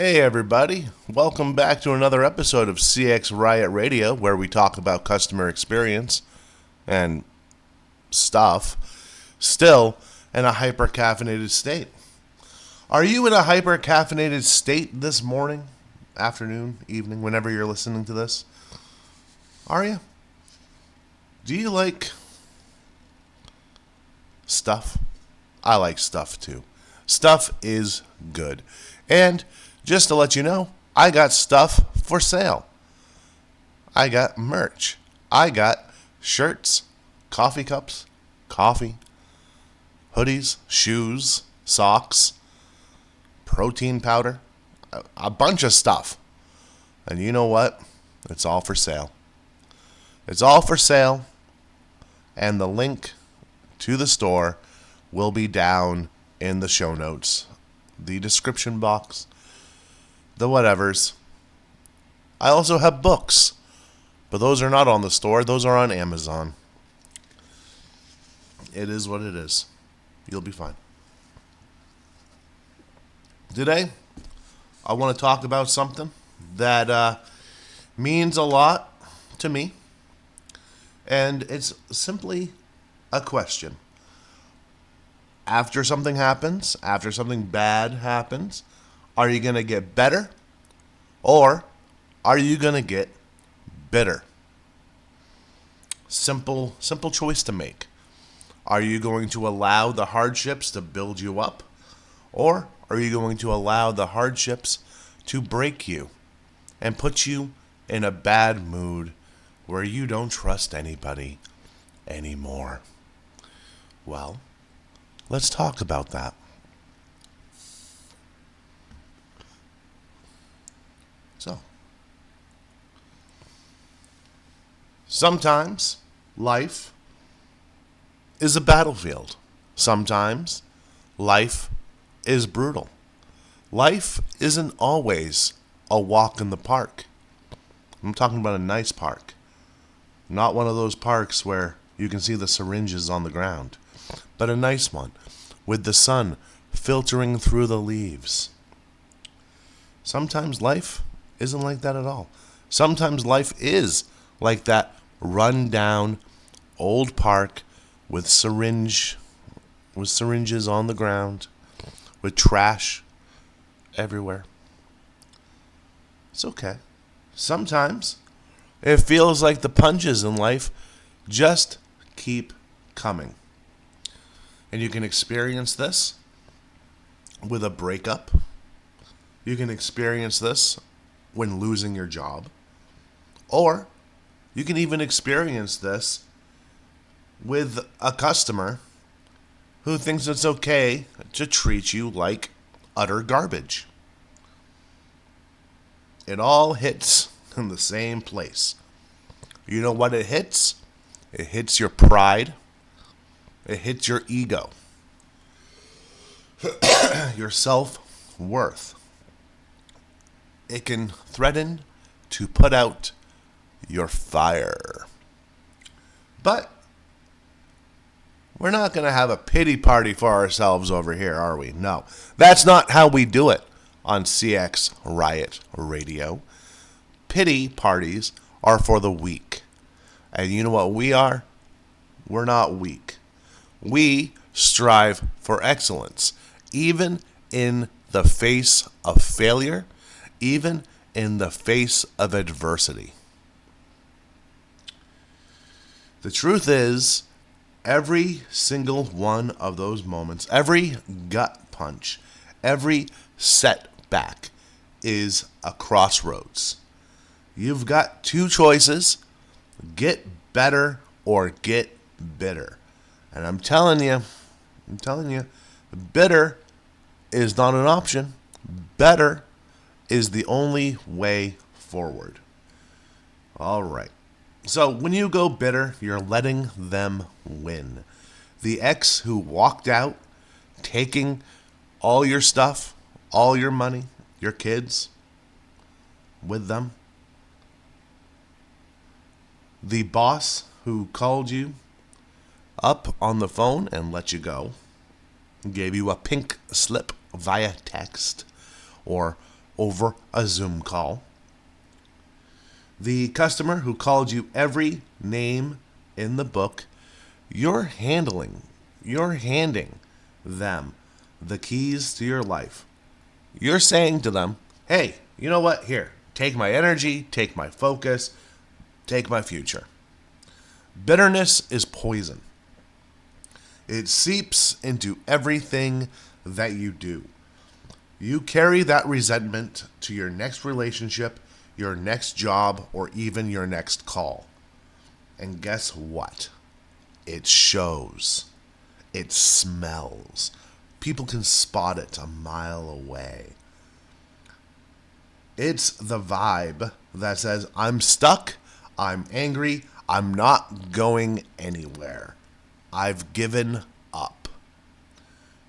Hey everybody, welcome back to another episode of CX Riot Radio, where we talk about customer experience and stuff, still in a hyper-caffeinated state. Are you in a hyper-caffeinated state this morning, afternoon, evening, whenever you're listening to this? Are you? Do you like stuff? I like stuff too. Stuff is good. And just to let you know, I got stuff for sale. I got merch. I got shirts, coffee cups, coffee, hoodies, shoes, socks, protein powder, a bunch of stuff. And you know what? It's all for sale. It's all for sale. And the link to the store will be down in the show notes, the description box, the whatevers. I also have books, but those are not on the store. Those are on Amazon. It is what it is. You'll be fine. Today, I want to talk about something that means a lot to me, and it's simply a question. After something happens, after something bad happens, are you going to get better or are you going to get bitter? Simple choice to make. Are you going to allow the hardships to build you up, or are you going to allow the hardships to break you and put you in a bad mood where you don't trust anybody anymore? Well, let's talk about that. So, sometimes life is a battlefield. Sometimes life is brutal. Life isn't always a walk in the park. I'm talking about a nice park. Not one of those parks where you can see the syringes on the ground, but a nice one with the sun filtering through the leaves. Sometimes life isn't like that at all. Sometimes life is like that run-down old park with syringes on the ground, with trash everywhere. It's okay. Sometimes it feels like the punches in life just keep coming. And you can experience this with a breakup. You can experience this when losing your job. Or you can even experience this with a customer who thinks it's okay to treat you like utter garbage. It all hits in the same place. You know what it hits? It hits your pride. It hits your ego. Your self-worth. It can threaten to put out your fire. But we're not going to have a pity party for ourselves over here, are we? No. That's not how we do it on CX Riot Radio. Pity parties are for the weak. And you know what we are? We're not weak. We strive for excellence, even in the face of failure, even in the face of adversity. The truth is, every single one of those moments, every gut punch, every setback is a crossroads. You've got two choices: get better or get bitter. And I'm telling you, bitter is not an option. Better is the only way forward. All right. So when you go bitter, you're letting them win. The ex who walked out, taking all your stuff, all your money, your kids with them. The boss who called you up on the phone and let you go, gave you a pink slip via text, or over a Zoom call. The customer who called you every name in the book, you're handing them the keys to your life. You're saying to them, hey, you know what? Here, take my energy, take my focus, take my future. Bitterness is poison. It seeps into everything that you do. You carry that resentment to your next relationship, your next job, or even your next call. And guess what? It shows. It smells. People can spot it a mile away. It's the vibe that says, I'm stuck, I'm angry, I'm not going anywhere. I've given up.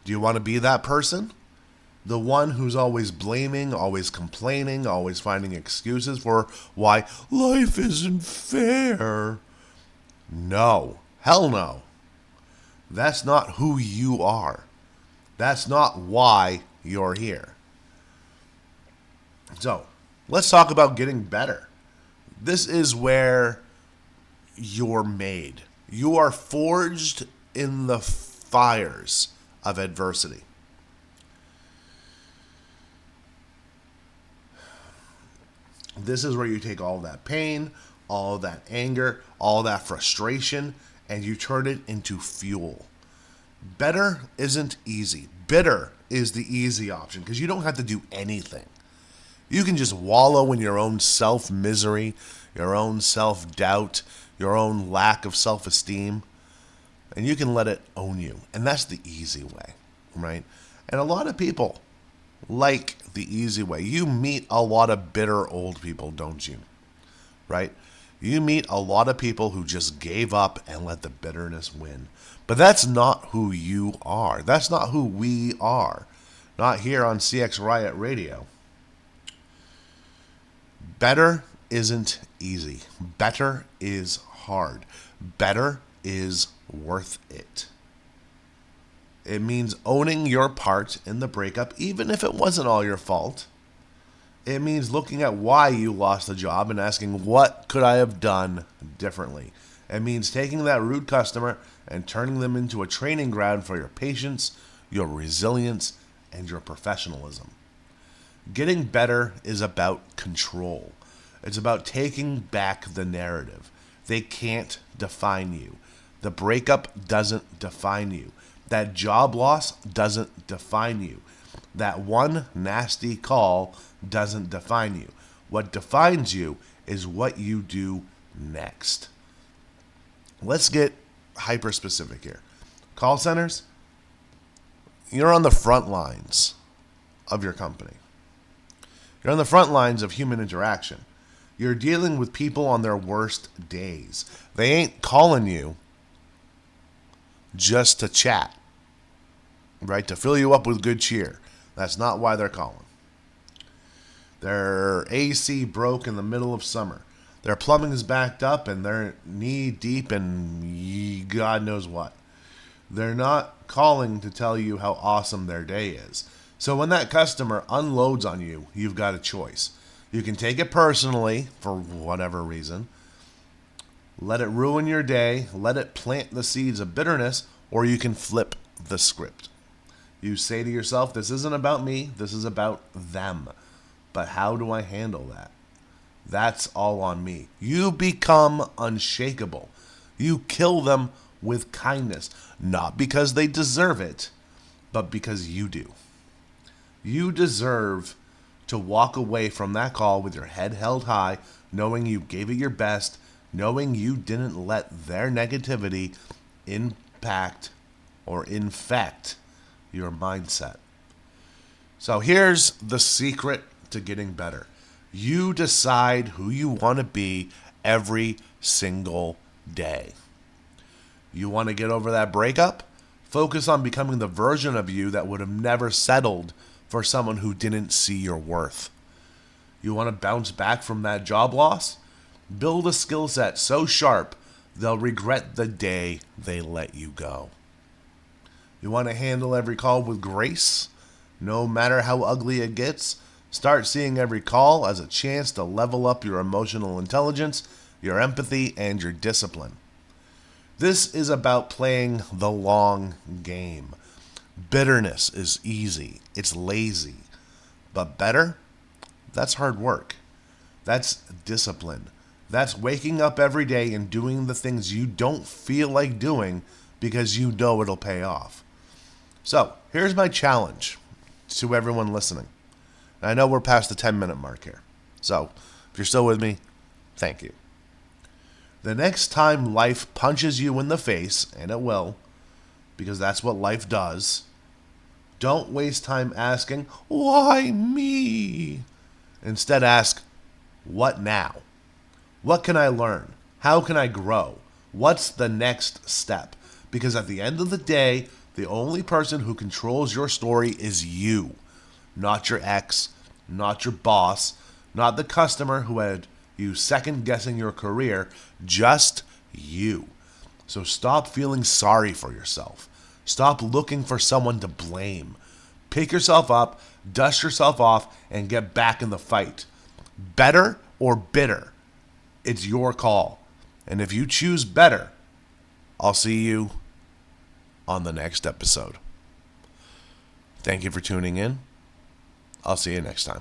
Do you want to be that person? The one who's always blaming, always complaining, always finding excuses for why life isn't fair? No. Hell no. That's not who you are. That's not why you're here. So, let's talk about getting better. This is where you're made. You are forged in the fires of adversity. This is where you take all that pain, all that anger, all that frustration, and you turn it into fuel. Better isn't easy. Bitter is the easy option because you don't have to do anything. You can just wallow in your own self-misery, your own self-doubt, your own lack of self-esteem, and you can let it own you. And that's the easy way, right? And a lot of people like the easy way. You meet a lot of bitter old people, don't you? Right? You meet a lot of people who just gave up and let the bitterness win. But that's not who you are. That's not who we are. Not here on CX Riot Radio. Better isn't easy. Better is hard. Better is worth it. It means owning your part in the breakup, even if it wasn't all your fault. It means looking at why you lost the job and asking, what could I have done differently? It means taking that rude customer and turning them into a training ground for your patience, your resilience, and your professionalism. Getting better is about control. It's about taking back the narrative. They can't define you. The breakup doesn't define you. That job loss doesn't define you. That one nasty call doesn't define you. What defines you is what you do next. Let's get hyper specific here. Call centers, you're on the front lines of your company. You're on the front lines of human interaction. You're dealing with people on their worst days. They ain't calling you just to chat, right? To fill you up with good cheer. That's not why they're calling. Their AC broke in the middle of summer. Their plumbing is backed up and they're knee deep in God knows what. They're not calling to tell you how awesome their day is. So when that customer unloads on you, you've got a choice. You can take it personally for whatever reason. Let it ruin your day. Let it plant the seeds of bitterness, or you can flip the script. You say to yourself, this isn't about me. This is about them. But how do I handle that? That's all on me. You become unshakable. You kill them with kindness, not because they deserve it, but because you do. You deserve to walk away from that call with your head held high, knowing you gave it your best, knowing you didn't let their negativity impact or infect your mindset. So here's the secret to getting better. You decide who you want to be every single day. You want to get over that breakup? Focus on becoming the version of you that would have never settled for someone who didn't see your worth. You want to bounce back from that job loss? Build a skill set so sharp they'll regret the day they let you go. You want to handle every call with grace, no matter how ugly it gets? Start seeing every call as a chance to level up your emotional intelligence, your empathy, and your discipline. This is about playing the long game. Bitterness is easy, it's lazy. But better? That's hard work. That's discipline. That's waking up every day and doing the things you don't feel like doing because you know it'll pay off. So, here's my challenge to everyone listening. I know we're past the 10-minute mark here. So, if you're still with me, thank you. The next time life punches you in the face, and it will, because that's what life does, don't waste time asking, why me? Instead, ask, what now? What can I learn? How can I grow? What's the next step? Because at the end of the day, the only person who controls your story is you. Not your ex, not your boss, not the customer who had you second guessing your career, just you. So stop feeling sorry for yourself. Stop looking for someone to blame. Pick yourself up, dust yourself off, and get back in the fight. Better or bitter, it's your call. And if you choose better, I'll see you on the next episode. Thank you for tuning in. I'll see you next time.